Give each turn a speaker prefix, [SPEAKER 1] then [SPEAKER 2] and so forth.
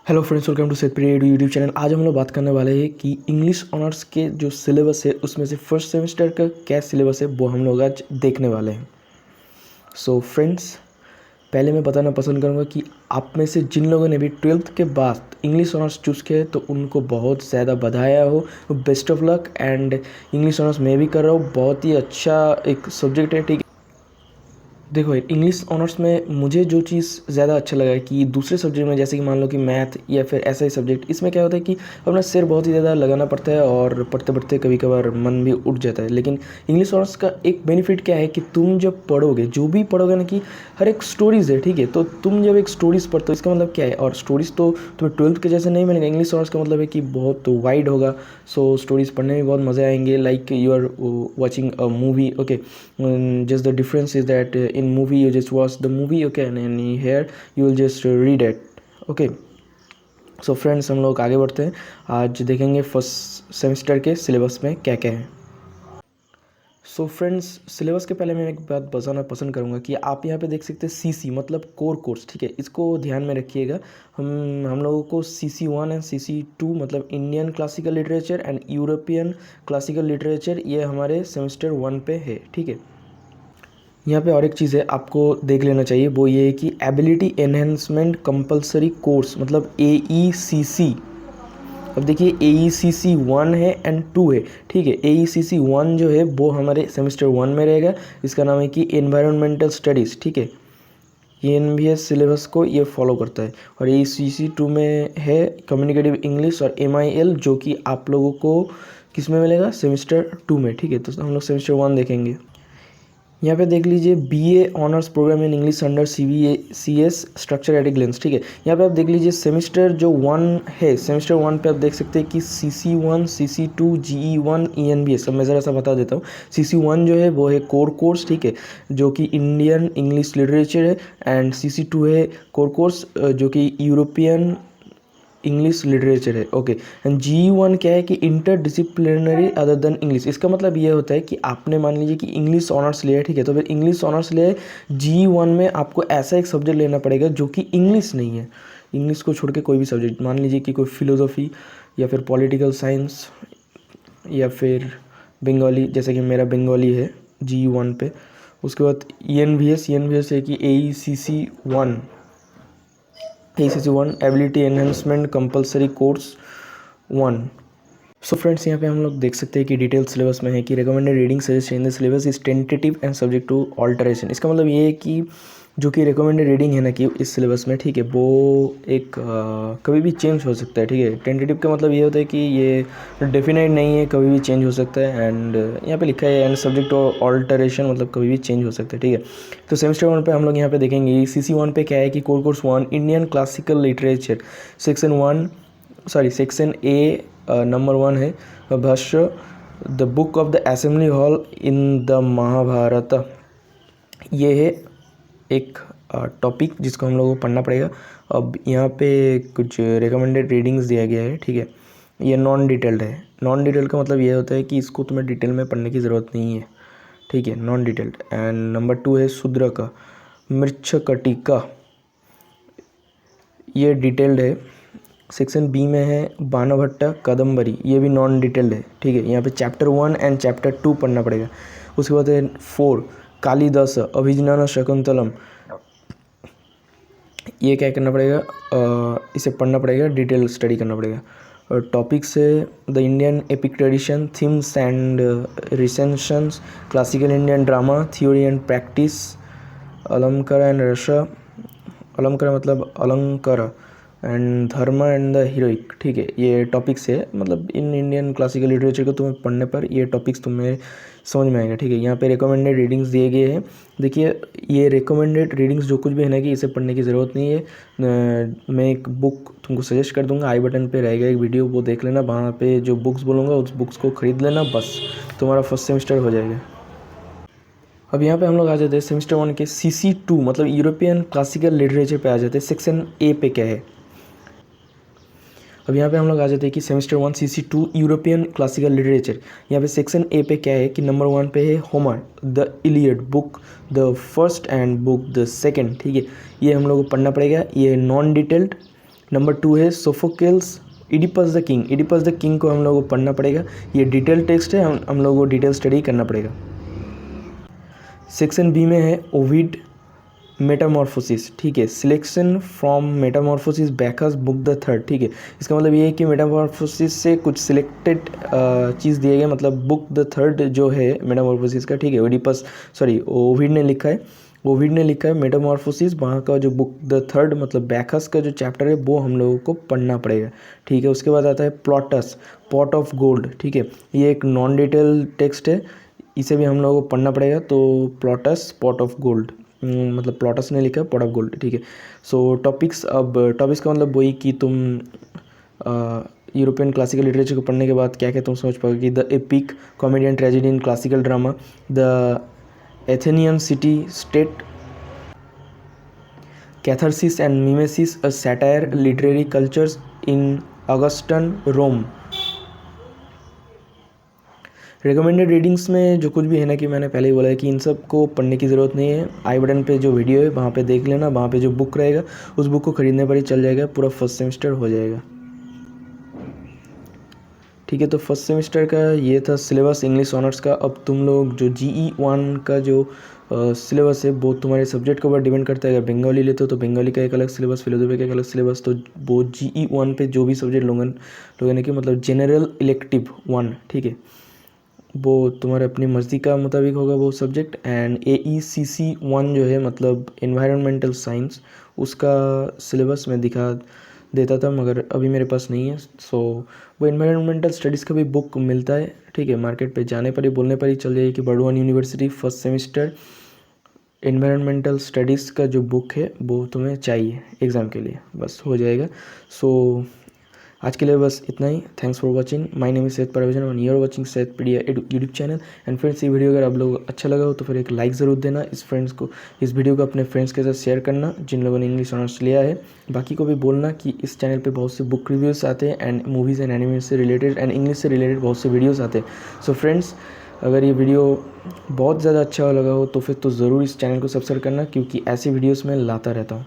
[SPEAKER 1] Hello friends, welcome to separate YouTube channel. आज हम लोग बात करने वाले हैं कि इंग्लिश ऑनर्स के जो सिलेबस है उसमें से फर्स्ट सेमेस्टर का क्या सिलेबस है वो हम लोग आज देखने वाले हैं। सो फ्रेंड्स, पहले मैं बताना पसंद करूँगा कि आप में से जिन लोगों ने भी 12th के बाद इंग्लिश ऑनर्स चूज़ किया है तो उनको बहुत ज़्यादा बधाई हो, best of luck. And English honours मैं भी कर रहा हूँ, बहुत ही अच्छा एक सब्जेक्ट है, ठीक है। देखो, इंग्लिश ऑनर्स में मुझे जो चीज़ ज़्यादा अच्छा लगा है कि दूसरे सब्जेक्ट में जैसे कि मान लो कि मैथ या फिर ऐसा ही सब्जेक्ट, इसमें क्या होता है कि अपना सिर बहुत ही ज़्यादा लगाना पड़ता है और पढ़ते पढ़ते कभी कभार मन भी उठ जाता है। लेकिन इंग्लिश ऑनर्स का एक बेनिफिट क्या है कि तुम जब पढ़ोगे, जो भी पढ़ोगे ना, कि हर एक स्टोरीज़ है, ठीक है। तो तुम जब एक स्टोरीज़ पढ़ते हो इसका मतलब क्या है, और स्टोरीज़ तो तुम्हें 12th के जैसे नहीं मिलेगा। इंग्लिश ऑनर्स का मतलब है कि बहुत वाइड होगा, सो स्टोरीज़ पढ़ने में बहुत मज़े आएंगे। Like you are watching a movie, okay. Just the difference is that in movie you just watch the movie, okay, and here you will just read it, okay. So friends, हम लोग आगे बढ़ते हैं। आज देखेंगे फर्स्ट सेमेस्टर के syllabus में क्या क्या है। सो फ्रेंड्स, सिलेबस के पहले मैं एक बात बताना पसंद करूंगा कि आप यहाँ पे देख सकते हैं सीसी मतलब कोर कोर्स, ठीक है। इसको ध्यान में रखिएगा। हम लोगों को CC1 एंड CC2 मतलब Indian classical literature and European classical literature, ये हमारे सेमेस्टर 1 पे है, ठीक है। यहाँ पे और एक चीज़ है आपको देख लेना चाहिए, वो ये है कि एबिलिटी एनहेंसमेंट कंपलसरी कोर्स मतलब AECC। अब देखिए, AECC 1 है एंड 2 है, ठीक है। AECC 1 जो है वो हमारे सेमेस्टर 1 में रहेगा। इसका नाम है कि एनवायरमेंटल स्टडीज़, ठीक है। ये NVS सिलेबस को ये फॉलो करता है। और AECC 2 में है कम्युनिकेटिव इंग्लिश और MIL, जो कि आप लोगों को किस में मिलेगा, सेमेस्टर 2 में, ठीक है। तो हम लोग सेमेस्टर 1 देखेंगे। यहाँ पे देख लीजिए BA honours programme in English under CBCS structure at a glance, ठीक है। यहाँ पे आप देख लीजिए सेमेस्टर जो 1 है, सेमेस्टर 1 पे आप देख सकते हैं कि CC1, CC2, GE1, ENBS। अब मैं ज़रा सा बता देता हूँ। CC1 जो है वो है कोर कोर्स, ठीक है, जो कि इंडियन इंग्लिश लिटरेचर है। एंड CC2 है कोर कोर्स जो कि यूरोपियन इंग्लिश लिटरेचर है, ओके। एंड GE1 क्या है कि inter disciplinary other than English. इसका मतलब ये होता है कि आपने मान लीजिए कि इंग्लिश ऑनर्स लिया है, ठीक है। तो फिर इंग्लिश ऑनर्स ले GE1 में आपको ऐसा एक सब्जेक्ट लेना पड़ेगा जो कि इंग्लिश नहीं है। इंग्लिश को छोड़ के कोई भी सब्जेक्ट, मान लीजिए कि कोई फिलोसफी या फिर पॉलिटिकल साइंस या फिर बंगाली, जैसे कि मेरा बंगाली है GE1 पे। उसके बाद ENVS है कि AECC1 ability enhancement compulsory course 1। So friends, यहाँ पे हम लोग देख सकते हैं कि डिटेल सिलेबस में है कि recommended reading suggest in the syllabus is tentative and subject to alteration. इसका मतलब ये है कि जो कि रिकमेंडेड रीडिंग है ना कि इस सिलेबस में, ठीक है, वो एक कभी भी चेंज हो सकता है, ठीक है। टेंटेटिव का मतलब ये होता है कि ये डेफिनेट नहीं है, कभी भी चेंज हो सकता है। एंड यहाँ पे लिखा है एंड सब्जेक्ट टू ऑल्टरेशन मतलब कभी भी चेंज हो सकता है, ठीक है। तो सेमेस्टर 1 पे हम लोग यहाँ पे देखेंगे CC1 पे क्या है कि core course 1 Indian classical literature section A number 1 है भाष्य the book of the assembly hall in the Mahabharata. ये है एक टॉपिक जिसको हम लोगों को पढ़ना पड़ेगा। अब यहाँ पे कुछ रिकमेंडेड रीडिंग्स दिया गया है, ठीक है। ये नॉन डिटेल्ड है। नॉन डिटेल्ड का मतलब ये होता है कि इसको तुम्हें डिटेल में पढ़ने की ज़रूरत नहीं है, ठीक है, नॉन डिटेल्ड। एंड नंबर 2 है शूद्र का मृच्छकटिका, ये डिटेल्ड है। सेक्शन B में है बाणभट्टा कादम्बरी, ये भी नॉन डिटेल्ड है, ठीक है। यहाँ पे चैप्टर 1 एंड चैप्टर 2 पढ़ना पड़ेगा। उसके बाद है 4 कालिदास अभिज्ञान शकुंतलम, ये क्या करना पड़ेगा, इसे पढ़ना पड़ेगा, डिटेल स्टडी करना पड़ेगा। और टॉपिक्स है the Indian epic tradition, themes and recensions, classical Indian drama, theory and practice, alankar and ras, alankar मतलब अलंकार, एंड धर्म एंड द हीरोइक, ठीक है। ये टॉपिक्स है, मतलब इन इंडियन क्लासिकल लिटरेचर को तुम्हें पढ़ने पर ये टॉपिक्स तुम्हें समझ में आएगा, ठीक है। यहाँ पे रिकमेंडेड रीडिंग्स दिए गए हैं। देखिए, ये रिकमेंडेड रीडिंग्स जो कुछ भी है ना कि इसे पढ़ने की ज़रूरत नहीं है। मैं एक बुक तुमको सजेस्ट कर दूंगा, आई बटन पे रहेगा एक वीडियो, वो देख लेना। वहाँ पे जो बुक्स बोलूँगा उस बुक्स को ख़रीद लेना, बस तुम्हारा फर्स्ट सेमेस्टर हो जाएगा। अब यहाँ पे हम लोग आ जाते हैं सेमेस्टर 1 के CC2 मतलब यूरोपियन क्लासिकल लिटरेचर पे आ जाते हैं। सेक्शन A पे क्या है, अब यहाँ पे हम लोग आ जाते हैं कि semester 1 CC2 European classical literature. यहाँ पे सेक्शन A पे क्या है कि नंबर 1 पे है Homer the Iliad book the first and book the second, ठीक है। ये हम लोग को पढ़ना पड़ेगा, ये नॉन डिटेल्ड नंबर 2 है Sophocles Oedipus the king. Oedipus the king को हम लोगों को पढ़ना पड़ेगा, ये डिटेल टेक्स्ट है, हम लोगों को डिटेल स्टडी करना पड़ेगा। सेक्शन बी में है ओविड मेटामॉर्फोसिस, ठीक है, selection from Metamorphosis Bacchus book the third, ठीक है। इसका मतलब ये है कि मेटामॉर्फोसिस से कुछ सिलेक्टेड चीज़ दिया गया, मतलब बुक द थर्ड जो है मेटामॉर्फोसिस का, ठीक है, ओविड ने लिखा है मेटामॉर्फोसिस, वहाँ का जो बुक द थर्ड मतलब बैकस का जो चैप्टर है वो हम लोगों को पढ़ना पड़ेगा, ठीक है। उसके बाद आता है प्लॉटस पॉट ऑफ गोल्ड, ठीक है, ये एक नॉन डिटेल टेक्स्ट है, इसे भी हम लोगों को पढ़ना पड़ेगा। तो प्लॉटस पॉट ऑफ गोल्ड, मतलब प्लॉटस ने लिखा है पॉट ऑफ गोल्ड, ठीक है। सो टॉपिक्स का मतलब वही कि तुम यूरोपियन क्लासिकल लिटरेचर को पढ़ने के बाद क्या क्या तुम समझ पाओगे कि the epic comedy and tragedy in classical drama, the Athenian city state catharsis and mimesis, a satire literary cultures in Augustan Rome. Recommended readings में जो कुछ भी है ना, कि मैंने पहले ही बोला है कि इन सब को पढ़ने की ज़रूरत नहीं है, आई बटन पे जो वीडियो है वहाँ पे देख लेना, वहाँ पे जो बुक रहेगा उस बुक को खरीदने पर ही चल जाएगा, पूरा फर्स्ट सेमेस्टर हो जाएगा, ठीक है। तो फर्स्ट सेमेस्टर का ये था सिलेबस इंग्लिश ऑनर्स का। अब तुम लोग जो GE1 का जो सिलेबस है वो तुम्हारे सब्जेक्ट के ऊपर डिपेंड करता है। अगर बंगाली लेते हो तो बंगाली का एक अलग सिलेबस, फिलोसफी का एक अलग सिलेबस, तो वो GE1 पे जो भी सब्जेक्ट लोगों ने कि मतलब जनरल इलेक्टिव 1, ठीक है, वो तुम्हारे अपनी मर्ज़ी का मुताबिक होगा वो सब्जेक्ट। एंड AECC1 जो है मतलब एनवायरनमेंटल साइंस, उसका सिलेबस मैं दिखा देता था मगर अभी मेरे पास नहीं है। सो वो एनवायरनमेंटल स्टडीज़ का भी बुक मिलता है, ठीक है, मार्केट पे जाने पर ही बोलने पर ही चल जाएगी कि Burdwan university first semester environmental studies का जो बुक है वो तुम्हें चाहिए एग्ज़ाम के लिए, बस हो जाएगा। सो आज के लिए बस इतना ही। Thanks for watching, my name is Syed Parvez and you are watching Syedpedia YouTube channel. And friends, ये वीडियो अगर आप लोगों को अच्छा लगा हो तो फिर एक लाइक ज़रूर देना, इस वीडियो को अपने फ्रेंड्स के साथ शेयर करना जिन लोगों ने इंग्लिश ऑनर्स लिया है। बाकी को भी बोलना कि इस चैनल पे बहुत से बुक रिव्यूज़ आते हैं एंड मूवीज़ एंड एनिमे से रिलेटेड एंड इंग्लिश से रिलेटेड बहुत से वीडियोज़ आते हैं। सो फ्रेंड्स, अगर ये वीडियो बहुत ज़्यादा अच्छा लगा हो तो फिर तो ज़रूर इस चैनल को सब्सक्राइब करना, क्योंकि ऐसे वीडियोज़ मैं लाता रहता हूँ।